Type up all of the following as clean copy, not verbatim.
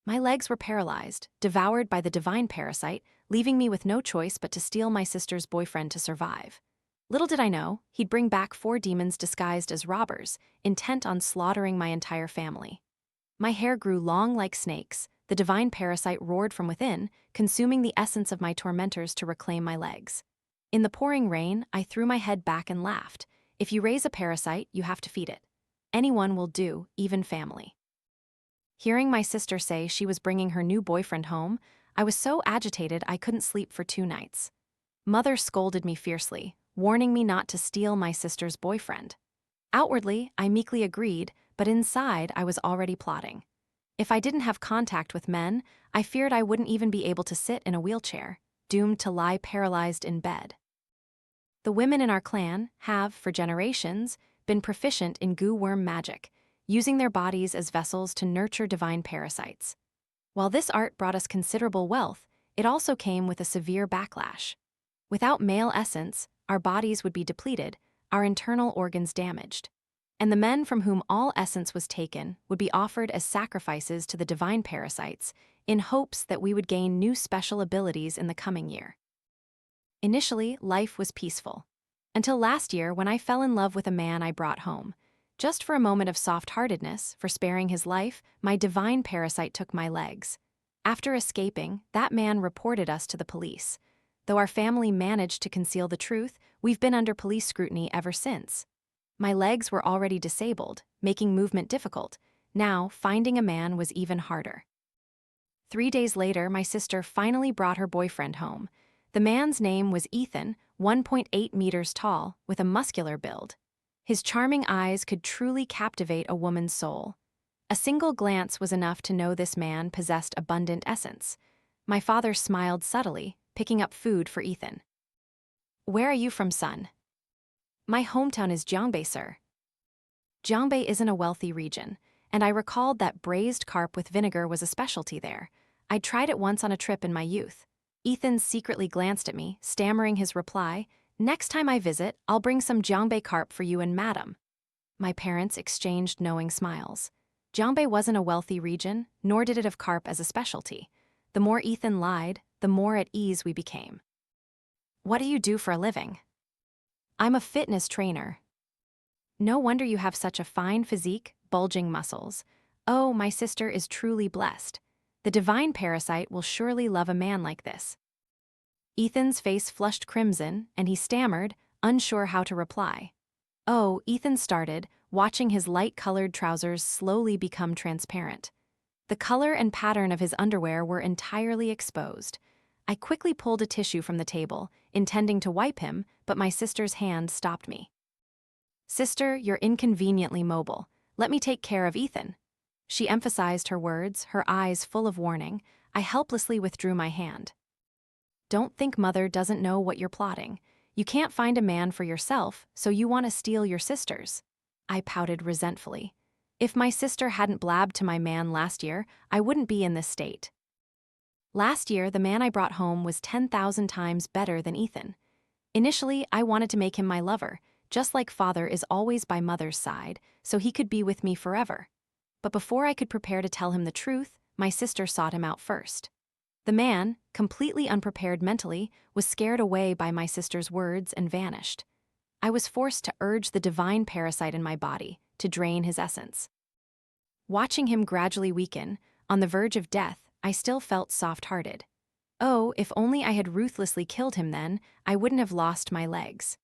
My legs were paralyzed, devoured by the divine parasite, leaving me with no choice but to steal my sister's boyfriend to survive. Little did I know, he'd bring back 4 demons disguised as robbers, intent on slaughtering my entire family. My hair grew long like snakes, the divine parasite roared from within, consuming the essence of my tormentors to reclaim my legs. In the pouring rain, I threw my head back and laughed. If you raise a parasite, you have to feed it. Anyone will do, even family. Hearing my sister say she was bringing her new boyfriend home, I was so agitated I couldn't sleep for 2 nights. Mother scolded me fiercely, warning me not to steal my sister's boyfriend. Outwardly, I meekly agreed, but inside I was already plotting. If I didn't have contact with men, I feared I wouldn't even be able to sit in a wheelchair, doomed to lie paralyzed in bed. The women in our clan have, for generations, been proficient in guworm magic, using their bodies as vessels to nurture divine parasites. While this art brought us considerable wealth, it also came with a severe backlash. Without male essence, our bodies would be depleted, our internal organs damaged. And the men from whom all essence was taken would be offered as sacrifices to the divine parasites in hopes that we would gain new special abilities in the coming year. Initially, life was peaceful. Until last year when I fell in love with a man I brought home. Just for a moment of soft-heartedness, for sparing his life, my divine parasite took my legs. After escaping, that man reported us to the police. Though our family managed to conceal the truth, we've been under police scrutiny ever since. My legs were already disabled, making movement difficult. Now, finding a man was even harder. 3 days later, my sister finally brought her boyfriend home. The man's name was Ethan, 1.8 meters tall, with a muscular build. His charming eyes could truly captivate a woman's soul. A single glance was enough to know this man possessed abundant essence. My father smiled subtly, picking up food for Ethan. "Where are you from, son?" "My hometown is Gyeongbei, sir." Gyeongbei isn't a wealthy region, and I recalled that braised carp with vinegar was a specialty there. I'd tried it once on a trip in my youth. Ethan secretly glanced at me, stammering his reply, "Next time I visit, I'll bring some Gyeongbei carp for you and madam." My parents exchanged knowing smiles. Gyeongbei wasn't a wealthy region, nor did it have carp as a specialty. The more Ethan lied, the more at ease we became. "What do you do for a living?" "I'm a fitness trainer." "No wonder you have such a fine physique, bulging muscles. Oh, my sister is truly blessed. The divine parasite will surely love a man like this." Ethan's face flushed crimson, and he stammered, unsure how to reply. "Oh," Ethan started, watching his light-colored trousers slowly become transparent. The color and pattern of his underwear were entirely exposed. I quickly pulled a tissue from the table, intending to wipe him, but my sister's hand stopped me. "Sister, you're inconveniently mobile. Let me take care of Ethan." She emphasized her words, her eyes full of warning. I helplessly withdrew my hand. "Don't think Mother doesn't know what you're plotting. You can't find a man for yourself, so you want to steal your sister's." I pouted resentfully. If my sister hadn't blabbed to my man last year, I wouldn't be in this state. Last year, the man I brought home was 10,000 times better than Ethan. Initially, I wanted to make him my lover, just like father is always by mother's side, so he could be with me forever. But before I could prepare to tell him the truth, my sister sought him out first. The man, completely unprepared mentally, was scared away by my sister's words and vanished. I was forced to urge the divine parasite in my body to drain his essence. Watching him gradually weaken, on the verge of death, I still felt soft-hearted. Oh, if only I had ruthlessly killed him then, I wouldn't have lost my legs.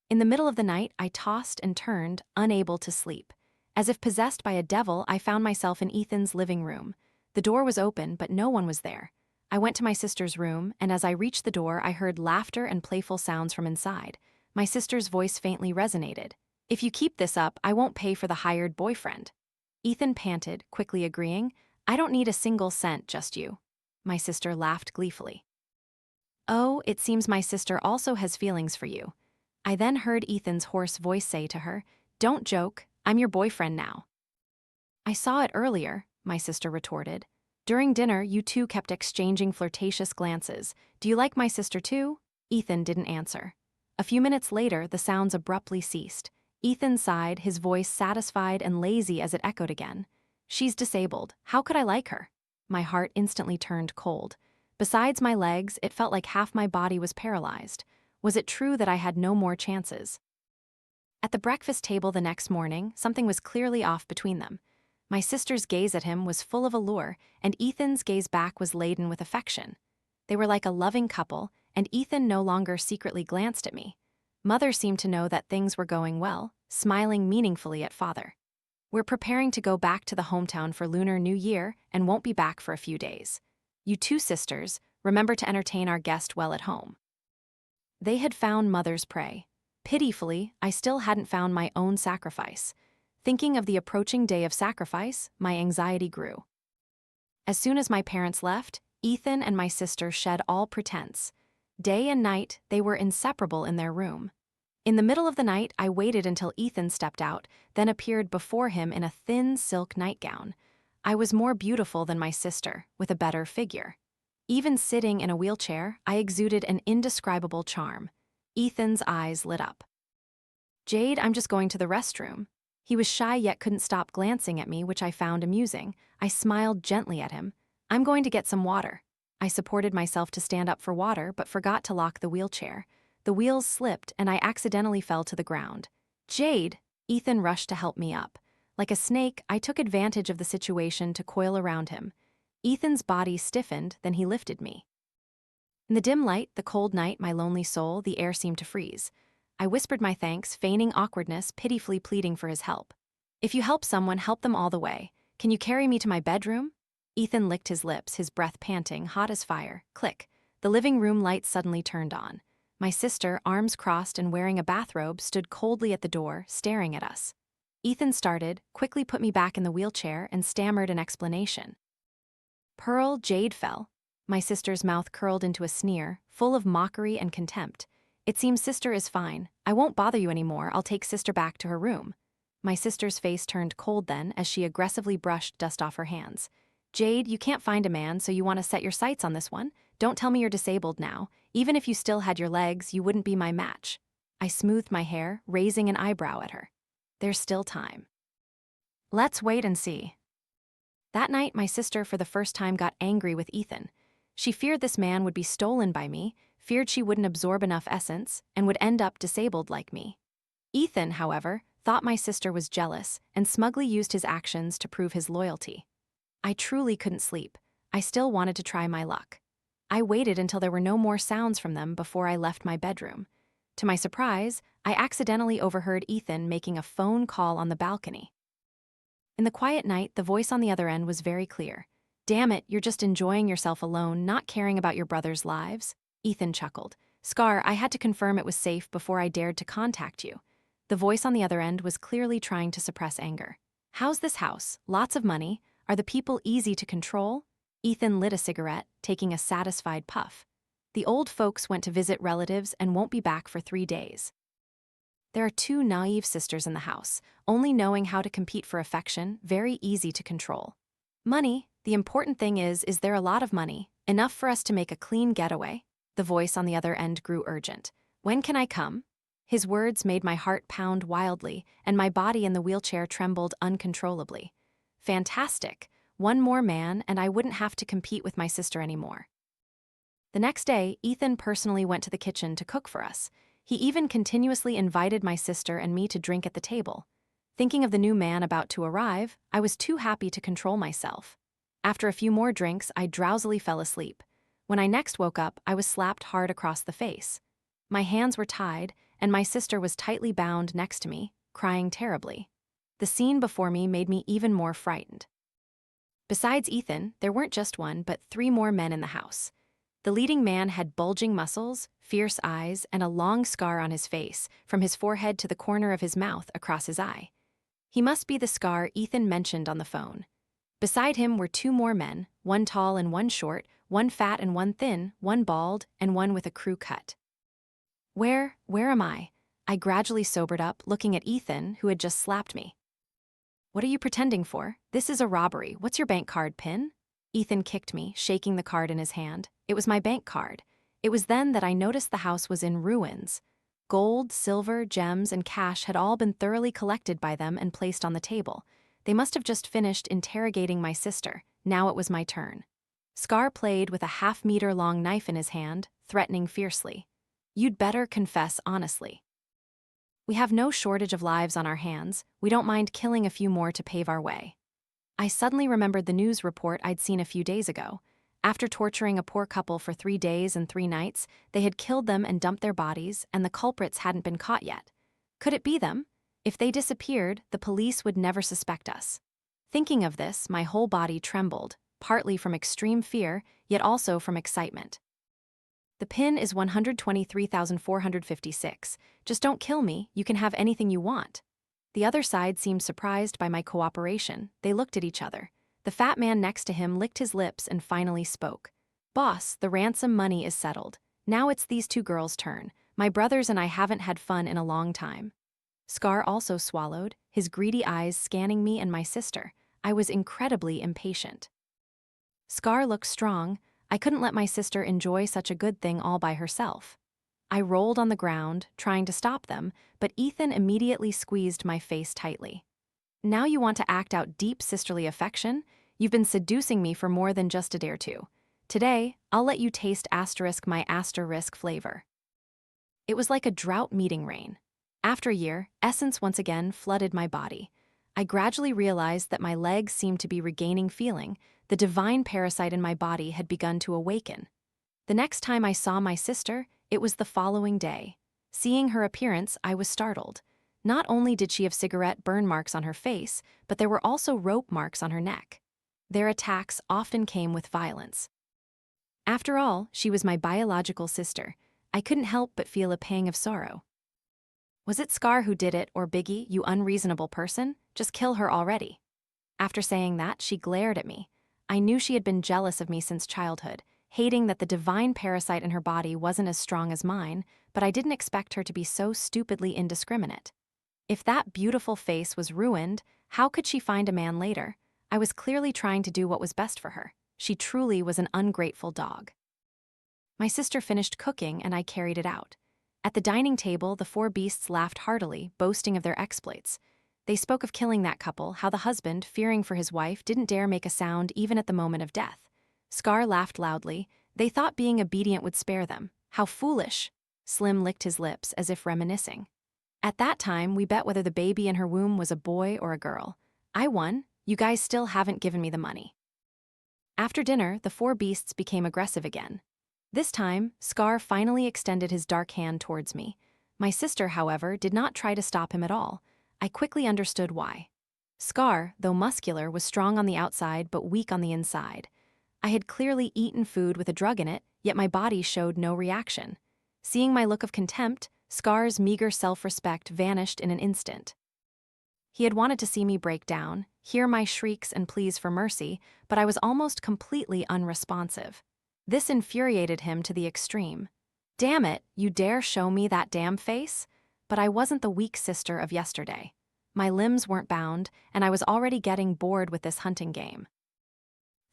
In the middle of the night, I tossed and turned, unable to sleep. As if possessed by a devil, I found myself in Ethan's living room. The door was open, but no one was there. I went to my sister's room, and as I reached the door, I heard laughter and playful sounds from inside. My sister's voice faintly resonated. "If you keep this up, I won't pay for the hired boyfriend." Ethan panted, quickly agreeing, "I don't need a single cent, just you." My sister laughed gleefully. "Oh, it seems my sister also has feelings for you." I then heard Ethan's hoarse voice say to her, "Don't joke, I'm your boyfriend now." "I saw it earlier," my sister retorted. "During dinner, you two kept exchanging flirtatious glances. Do you like my sister too?" Ethan didn't answer. A few minutes later, the sounds abruptly ceased. Ethan sighed, his voice satisfied and lazy as it echoed again. "She's disabled. How could I like her?" My heart instantly turned cold. Besides my legs, it felt like half my body was paralyzed. Was it true that I had no more chances? At the breakfast table the next morning, something was clearly off between them. My sister's gaze at him was full of allure, and Ethan's gaze back was laden with affection. They were like a loving couple, and Ethan no longer secretly glanced at me. Mother seemed to know that things were going well, smiling meaningfully at father. We're preparing to go back to the hometown for Lunar New Year and won't be back for a few days. You two sisters, remember to entertain our guest well at home. They had found Mother's prey. Pitifully, I still hadn't found my own sacrifice. Thinking of the approaching day of sacrifice, my anxiety grew. As soon as my parents left, Ethan and my sister shed all pretense. Day and night, they were inseparable in their room. In the middle of the night, I waited until Ethan stepped out, then appeared before him in a thin silk nightgown. I was more beautiful than my sister, with a better figure. Even sitting in a wheelchair, I exuded an indescribable charm. Ethan's eyes lit up. "Jade, I'm just going to the restroom." He was shy yet couldn't stop glancing at me, which I found amusing. I smiled gently at him. "I'm going to get some water." I supported myself to stand up for water, but forgot to lock the wheelchair. The wheels slipped, and I accidentally fell to the ground. "Jade!" Ethan rushed to help me up. Like a snake, I took advantage of the situation to coil around him. Ethan's body stiffened, then he lifted me. In the dim light, the cold night, my lonely soul, the air seemed to freeze. I whispered my thanks, feigning awkwardness, pitifully pleading for his help. "If you help someone, help them all the way. Can you carry me to my bedroom?" Ethan licked his lips, his breath panting, hot as fire. Click. The living room lights suddenly turned on. My sister, arms crossed and wearing a bathrobe, stood coldly at the door, staring at us. Ethan started, quickly put me back in the wheelchair, and stammered an explanation. "Pearl, Jade fell." My sister's mouth curled into a sneer, full of mockery and contempt. "It seems sister is fine. I won't bother you anymore. I'll take sister back to her room." My sister's face turned cold then as she aggressively brushed dust off her hands. "Jade, you can't find a man, so you want to set your sights on this one? Don't tell me you're disabled now. Even if you still had your legs, you wouldn't be my match." I smoothed my hair, raising an eyebrow at her. "There's still time. Let's wait and see." That night, my sister for the first time got angry with Ethan. She feared this man would be stolen by me, feared she wouldn't absorb enough essence, and would end up disabled like me. Ethan, however, thought my sister was jealous and smugly used his actions to prove his loyalty. I truly couldn't sleep. I still wanted to try my luck. I waited until there were no more sounds from them before I left my bedroom. To my surprise, I accidentally overheard Ethan making a phone call on the balcony. In the quiet night, the voice on the other end was very clear. "Damn it, you're just enjoying yourself alone, not caring about your brothers' lives." Ethan chuckled. "Scar, I had to confirm it was safe before I dared to contact you." The voice on the other end was clearly trying to suppress anger. "How's this house? Lots of money? Are the people easy to control?" Ethan lit a cigarette, taking a satisfied puff. "The old folks went to visit relatives and won't be back for 3 days. There are 2 naive sisters in the house, only knowing how to compete for affection, very easy to control. Money, the important thing is there a lot of money, enough for us to make a clean getaway?" The voice on the other end grew urgent. "When can I come?" His words made my heart pound wildly, and my body in the wheelchair trembled uncontrollably. Fantastic. One more man, and I wouldn't have to compete with my sister anymore. The next day, Ethan personally went to the kitchen to cook for us. He even continuously invited my sister and me to drink at the table. Thinking of the new man about to arrive, I was too happy to control myself. After a few more drinks, I drowsily fell asleep. When I next woke up, I was slapped hard across the face. My hands were tied, and my sister was tightly bound next to me, crying terribly. The scene before me made me even more frightened. Besides Ethan, there weren't just 1, but 3 more men in the house. The leading man had bulging muscles, fierce eyes, and a long scar on his face, from his forehead to the corner of his mouth across his eye. He must be the Scar Ethan mentioned on the phone. Beside him were 2 more men, 1 tall and 1 short, 1 fat and 1 thin, 1 bald, and 1 with a crew cut. Where am I? I gradually sobered up, looking at Ethan, who had just slapped me. "What are you pretending for? This is a robbery. What's your bank card PIN?" Ethan kicked me, shaking the card in his hand. It was my bank card. It was then that I noticed the house was in ruins. Gold, silver, gems, and cash had all been thoroughly collected by them and placed on the table. They must have just finished interrogating my sister. Now it was my turn. Scar played with a half-meter-long knife in his hand, threatening fiercely. "You'd better confess honestly. We have no shortage of lives on our hands. We don't mind killing a few more to pave our way." I suddenly remembered the news report I'd seen a few days ago. After torturing a poor couple for 3 days and 3 nights, they had killed them and dumped their bodies, and the culprits hadn't been caught yet. Could it be them? If they disappeared, the police would never suspect us. Thinking of this, my whole body trembled, partly from extreme fear, yet also from excitement. "The pin is 123,456. Just don't kill me, you can have anything you want." The other side seemed surprised by my cooperation. They looked at each other. The fat man next to him licked his lips and finally spoke. "Boss, the ransom money is settled. Now it's these 2 girls' turn. My brothers and I haven't had fun in a long time." Scar also swallowed, his greedy eyes scanning me and my sister. I was incredibly impatient. Scar looked strong. I couldn't let my sister enjoy such a good thing all by herself. I rolled on the ground, trying to stop them, but Ethan immediately squeezed my face tightly. "Now you want to act out deep sisterly affection? You've been seducing me for more than just a day or two. Today, I'll let you taste my asterisk flavor." It was like a drought meeting rain. After a year, essence once again flooded my body. I gradually realized that my legs seemed to be regaining feeling. The divine parasite in my body had begun to awaken. The next time I saw my sister, it was the following day. Seeing her appearance, I was startled. Not only did she have cigarette burn marks on her face, but there were also rope marks on her neck. Their attacks often came with violence. After all, she was my biological sister. I couldn't help but feel a pang of sorrow. "Was it Scar who did it, or Biggie, you unreasonable person? Just kill her already." After saying that, she glared at me. I knew she had been jealous of me since childhood, hating that the divine parasite in her body wasn't as strong as mine, but I didn't expect her to be so stupidly indiscriminate. If that beautiful face was ruined, how could she find a man later? I was clearly trying to do what was best for her. She truly was an ungrateful dog. My sister finished cooking and I carried it out. At the dining table, the 4 beasts laughed heartily, boasting of their exploits. They spoke of killing that couple, how the husband, fearing for his wife, didn't dare make a sound even at the moment of death. Scar laughed loudly. They thought being obedient would spare them. How foolish! Slim licked his lips as if reminiscing. At that time, we bet whether the baby in her womb was a boy or a girl. I won. You guys still haven't given me the money. After dinner, the 4 beasts became aggressive again. This time, Scar finally extended his dark hand towards me. My sister, however, did not try to stop him at all. I quickly understood why. Scar, though muscular, was strong on the outside but weak on the inside. I had clearly eaten food with a drug in it, yet my body showed no reaction. Seeing my look of contempt, Scar's meager self-respect vanished in an instant. He had wanted to see me break down, hear my shrieks and pleas for mercy, but I was almost completely unresponsive. This infuriated him to the extreme. "Damn it, you dare show me that damn face?" But I wasn't the weak sister of yesterday. My limbs weren't bound, and I was already getting bored with this hunting game.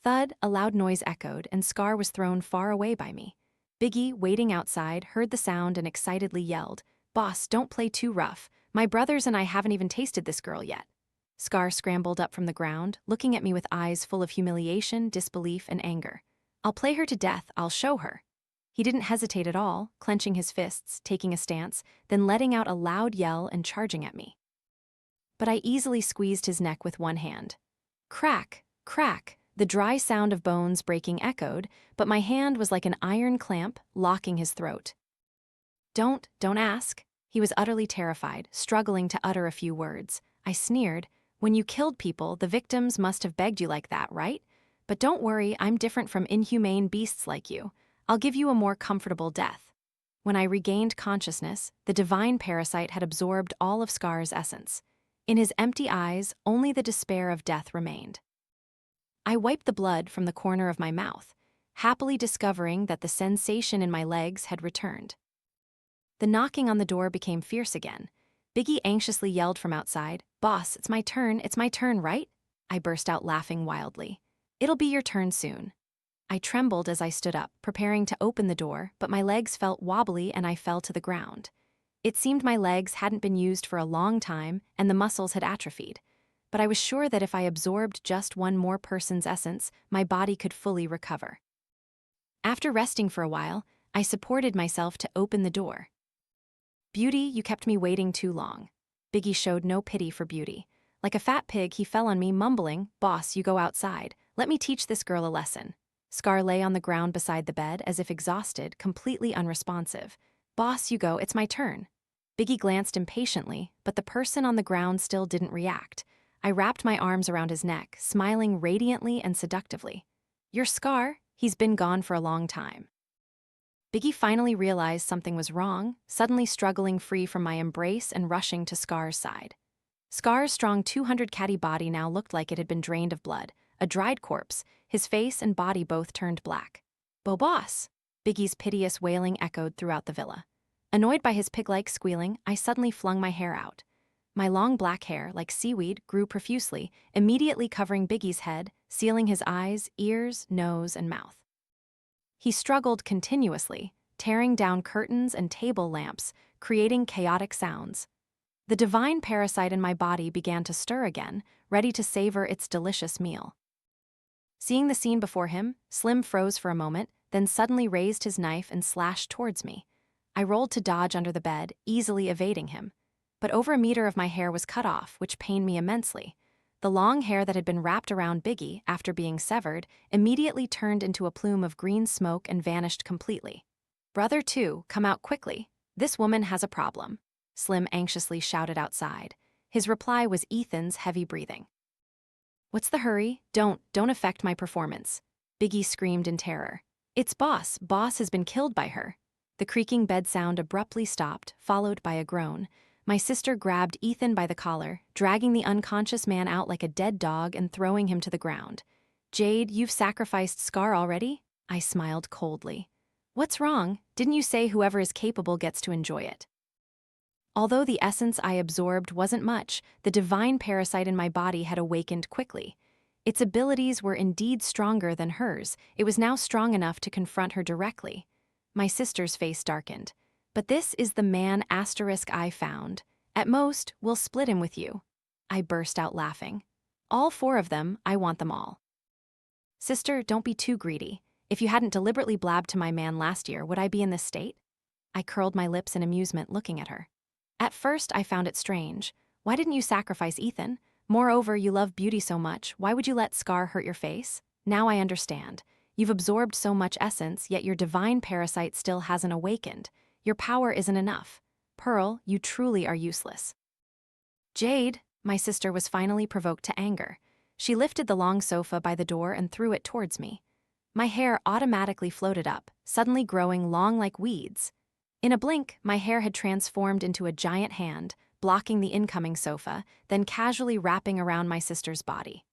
Thud, a loud noise echoed, and Scar was thrown far away by me. Biggie, waiting outside, heard the sound and excitedly yelled, "Boss, don't play too rough. My brothers and I haven't even tasted this girl yet." Scar scrambled up from the ground, looking at me with eyes full of humiliation, disbelief, and anger. "I'll play her to death, I'll show her." He didn't hesitate at all, clenching his fists, taking a stance, then letting out a loud yell and charging at me. But I easily squeezed his neck with one hand. Crack, crack, the dry sound of bones breaking echoed, but my hand was like an iron clamp, locking his throat. Don't ask." He was utterly terrified, struggling to utter a few words. I sneered. "When you killed people, the victims must have begged you like that, right? But don't worry, I'm different from inhumane beasts like you. I'll give you a more comfortable death." When I regained consciousness, the divine parasite had absorbed all of Scar's essence. In his empty eyes, only the despair of death remained. I wiped the blood from the corner of my mouth, happily discovering that the sensation in my legs had returned. The knocking on the door became fierce again. Biggie anxiously yelled from outside, "Boss, it's my turn, right?" I burst out laughing wildly. "It'll be your turn soon." I trembled as I stood up, preparing to open the door, but my legs felt wobbly and I fell to the ground. It seemed my legs hadn't been used for a long time and the muscles had atrophied. but I was sure that if I absorbed just one more person's essence, my body could fully recover. After resting for a while, I supported myself to open the door. "Beauty, you kept me waiting too long." Biggie showed no pity for Beauty. Like a fat pig, he fell on me, mumbling, "Boss, you go outside. Let me teach this girl a lesson." Scar lay on the ground beside the bed, as if exhausted, completely unresponsive. "Boss, you go, it's my turn." Biggie glanced impatiently, but the person on the ground still didn't react. I wrapped my arms around his neck, smiling radiantly and seductively. "Your Scar? He's been gone for a long time." Biggie finally realized something was wrong, suddenly struggling free from my embrace and rushing to Scar's side. Scar's strong 200 body now looked like it had been drained of blood, a dried corpse, his face and body both turned black. "Boss!" Biggie's piteous wailing echoed throughout the villa. Annoyed by his pig-like squealing, I suddenly flung my hair out. My long black hair, like seaweed, grew profusely, immediately covering Biggie's head, sealing his eyes, ears, nose, and mouth. He struggled continuously, tearing down curtains and table lamps, creating chaotic sounds. The divine parasite in my body began to stir again, ready to savor its delicious meal. Seeing the scene before him, Slim froze for a moment, then suddenly raised his knife and slashed towards me. I rolled to dodge under the bed, easily evading him. But over a meter of my hair was cut off, which pained me immensely. The long hair that had been wrapped around Biggie, after being severed, immediately turned into a plume of green smoke and vanished completely. "Brother 2, come out quickly. This woman has a problem," Slim anxiously shouted outside. His reply was Ethan's heavy breathing. "What's the hurry? Don't affect my performance," Biggie screamed in terror. "It's Boss. Boss has been killed by her." The creaking bed sound abruptly stopped, followed by a groan. My sister grabbed Ethan by the collar, dragging the unconscious man out like a dead dog and throwing him to the ground. "Jade, you've sacrificed Scar already?" I smiled coldly. "What's wrong? Didn't you say whoever is capable gets to enjoy it?" Although the essence I absorbed wasn't much, the divine parasite in my body had awakened quickly. Its abilities were indeed stronger than hers. It was now strong enough to confront her directly. My sister's face darkened. "But this is the man I found. At most, we'll split him with you." I burst out laughing. "All 4 of them, I want them all." "Sister, don't be too greedy. If you hadn't deliberately blabbed to my man last year, would I be in this state?" I curled my lips in amusement, looking at her. At first, I found it strange. Why didn't you sacrifice Ethan? Moreover, you love Beauty so much, why would you let Scar hurt your face? Now I understand. You've absorbed so much essence, yet your divine parasite still hasn't awakened. Your power isn't enough. Pearl, you truly are useless." "Jade," my sister was finally provoked to anger. She lifted the long sofa by the door and threw it towards me. My hair automatically floated up, suddenly growing long like weeds. In a blink, my hair had transformed into a giant hand, blocking the incoming sofa, then casually wrapping around my sister's body.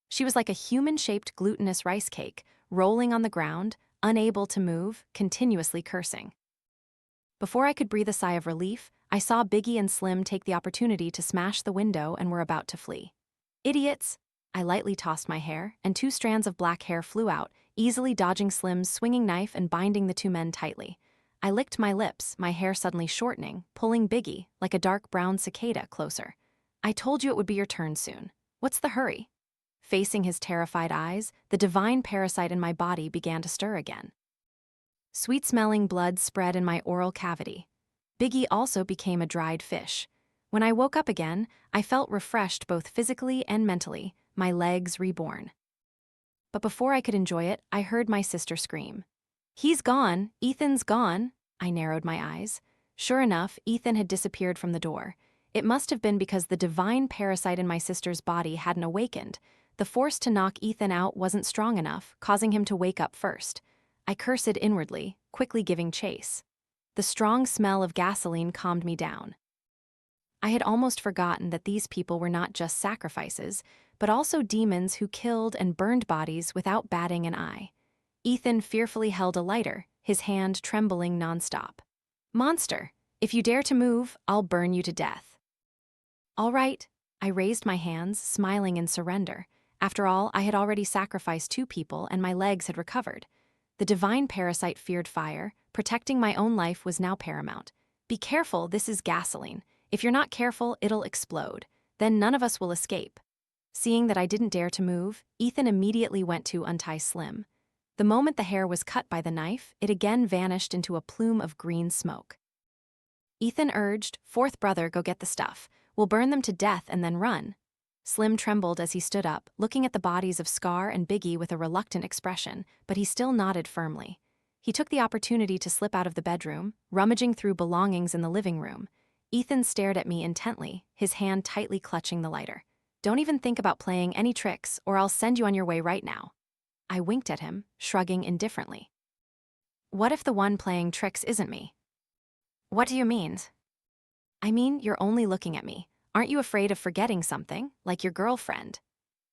She was like a human-shaped glutinous rice cake, rolling on the ground, unable to move, continuously cursing. Before I could breathe a sigh of relief, I saw Biggie and Slim take the opportunity to smash the window and were about to flee. "Idiots!" I lightly tossed my hair, and 2 strands of black hair flew out, easily dodging Slim's swinging knife and binding the 2 men tightly. I licked my lips, my hair suddenly shortening, pulling Biggie, like a dark brown cicada, closer. "I told you it would be your turn soon. What's the hurry?" Facing his terrified eyes, the divine parasite in my body began to stir again. Sweet-smelling blood spread in my oral cavity. Biggie also became a dried fish. When I woke up again, I felt refreshed both physically and mentally, my legs reborn. But before I could enjoy it, I heard my sister scream. "He's gone! Ethan's gone!" I narrowed my eyes. Sure enough, Ethan had disappeared from the door. It must have been because the divine parasite in my sister's body hadn't awakened. The force to knock Ethan out wasn't strong enough, causing him to wake up first. I cursed inwardly, quickly giving chase. The strong smell of gasoline calmed me down. I had almost forgotten that these people were not just sacrifices, but also demons who killed and burned bodies without batting an eye. Ethan fearfully held a lighter, his hand trembling nonstop. "Monster, if you dare to move, I'll burn you to death." "All right." I raised my hands, smiling in surrender. After all, I had already sacrificed 2 people and my legs had recovered. The divine parasite feared fire. Protecting my own life was now paramount. "Be careful, this is gasoline. If you're not careful, it'll explode. Then none of us will escape." Seeing that I didn't dare to move, Ethan immediately went to untie Slim. The moment the hair was cut by the knife, it again vanished into a plume of green smoke. Ethan urged, "Fourth brother, go get the stuff. We'll burn them to death and then run." Slim trembled as he stood up, looking at the bodies of Scar and Biggie with a reluctant expression, but he still nodded firmly. He took the opportunity to slip out of the bedroom, rummaging through belongings in the living room. Ethan stared at me intently, his hand tightly clutching the lighter. "Don't even think about playing any tricks, or I'll send you on your way right now." I winked at him, shrugging indifferently. "What if the one playing tricks isn't me?" "What do you mean?" "I mean, you're only looking at me. Aren't you afraid of forgetting something, like your girlfriend?"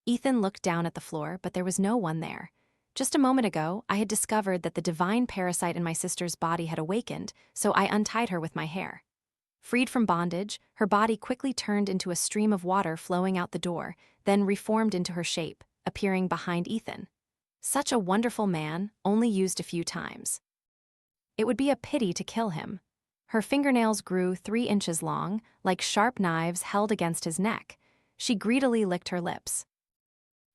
Ethan looked down at the floor, but there was no one there. Just a moment ago, I had discovered that the divine parasite in my sister's body had awakened, so I untied her with my hair. Freed from bondage, her body quickly turned into a stream of water flowing out the door, then reformed into her shape, appearing behind Ethan. Such a wonderful man, only used a few times. It would be a pity to kill him. Her fingernails grew 3 inches long, like sharp knives held against his neck. She greedily licked her lips.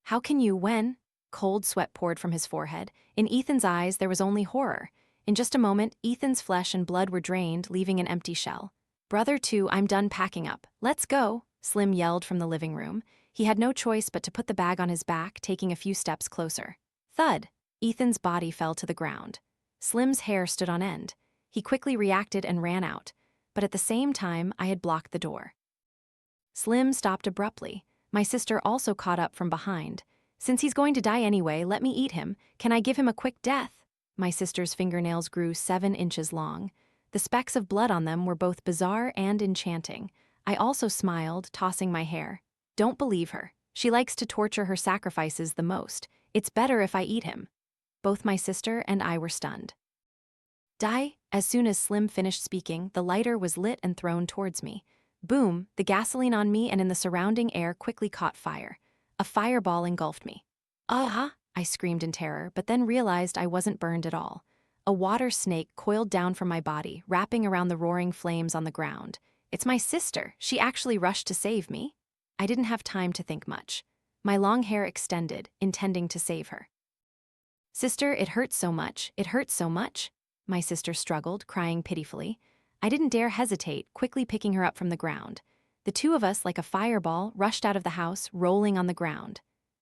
"How can you when?" Cold sweat poured from his forehead. In Ethan's eyes, there was only horror. In just a moment, Ethan's flesh and blood were drained, leaving an empty shell. "Brother 2, I'm done packing up. Let's go," Slim yelled from the living room. He had no choice but to put the bag on his back, taking a few steps closer. Thud! Ethan's body fell to the ground. Slim's hair stood on end. He quickly reacted and ran out, but at the same time, I had blocked the door. Slim stopped abruptly. My sister also caught up from behind. "Since he's going to die anyway, let me eat him. Can I give him a quick death?" My sister's fingernails grew 7 inches long. The specks of blood on them were both bizarre and enchanting. I also smiled, tossing my hair. "Don't believe her. She likes to torture her sacrifices the most. It's better if I eat him." Both my sister and I were stunned. "Die?" As soon as Slim finished speaking, the lighter was lit and thrown towards me. Boom, the gasoline on me and in the surrounding air quickly caught fire. A fireball engulfed me. "Ah!" I screamed in terror, but then realized I wasn't burned at all. A water snake coiled down from my body, wrapping around the roaring flames on the ground. "It's my sister. She actually rushed to save me." I didn't have time to think much. My long hair extended, intending to save her. "Sister, it hurts so much. It hurts so much." My sister struggled, crying pitifully. I didn't dare hesitate, quickly picking her up from the ground. The two of us, like a fireball, rushed out of the house, rolling on the ground.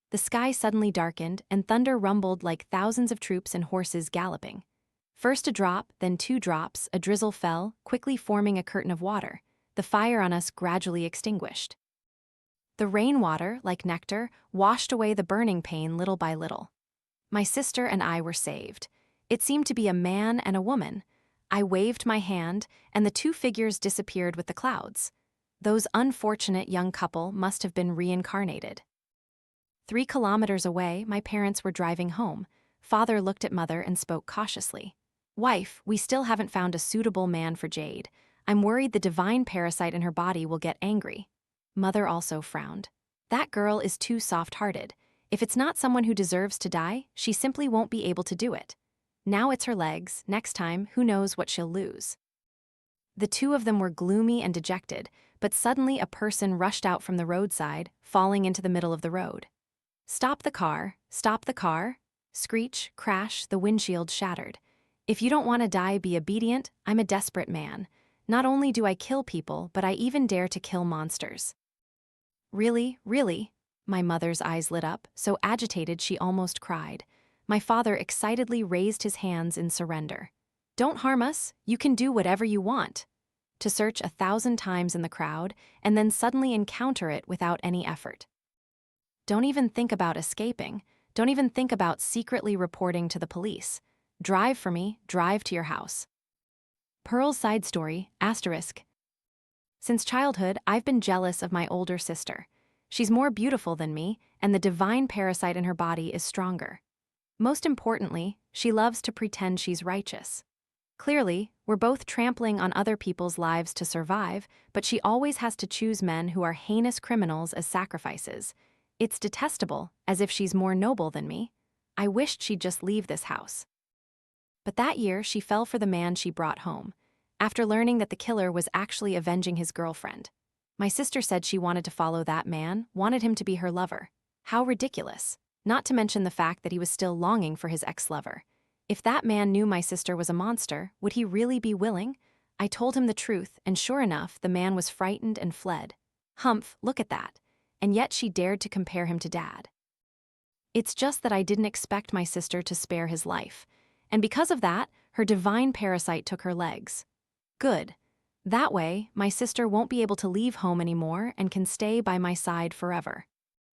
The sky suddenly darkened, and thunder rumbled like thousands of troops and horses galloping. First a drop, then 2 drops, a drizzle fell, quickly forming a curtain of water. The fire on us gradually extinguished. The rainwater, like nectar, washed away the burning pain little by little. My sister and I were saved. It seemed to be a man and a woman. I waved my hand, and the 2 figures disappeared with the clouds. Those unfortunate young couple must have been reincarnated. 3 kilometers away, my parents were driving home. Father looked at Mother and spoke cautiously. "Wife, we still haven't found a suitable man for Jade. I'm worried the divine parasite in her body will get angry." Mother also frowned. "That girl is too soft-hearted. If it's not someone who deserves to die, she simply won't be able to do it. Now it's her legs, next time, who knows what she'll lose." The 2 of them were gloomy and dejected, but suddenly a person rushed out from the roadside, falling into the middle of the road. "Stop the car, stop the car." Screech, crash, the windshield shattered. "If you don't want to die, be obedient. I'm a desperate man. Not only do I kill people, but I even dare to kill monsters." "Really, really?" My mother's eyes lit up, so agitated she almost cried. My father excitedly raised his hands in surrender. "Don't harm us. You can do whatever you want." To search 1,000 times in the crowd, and then suddenly encounter it without any effort. Don't even think about escaping. Don't even think about secretly reporting to the police. Drive for me, drive to your house. Pearl's side story, **. Since childhood, I've been jealous of my older sister. She's more beautiful than me, and the divine parasite in her body is stronger. Most importantly, she loves to pretend she's righteous. Clearly, we're both trampling on other people's lives to survive, but she always has to choose men who are heinous criminals as sacrifices. It's detestable, as if she's more noble than me. I wished she'd just leave this house. But that year, she fell for the man she brought home, after learning that the killer was actually avenging his girlfriend. My sister said she wanted to follow that man, wanted him to be her lover. How ridiculous. Not to mention the fact that he was still longing for his ex-lover. If that man knew my sister was a monster, would he really be willing? I told him the truth, and sure enough, the man was frightened and fled. Humph, look at that. And yet she dared to compare him to Dad. It's just that I didn't expect my sister to spare his life. And because of that, her divine parasite took her legs. Good. That way, my sister won't be able to leave home anymore and can stay by my side forever.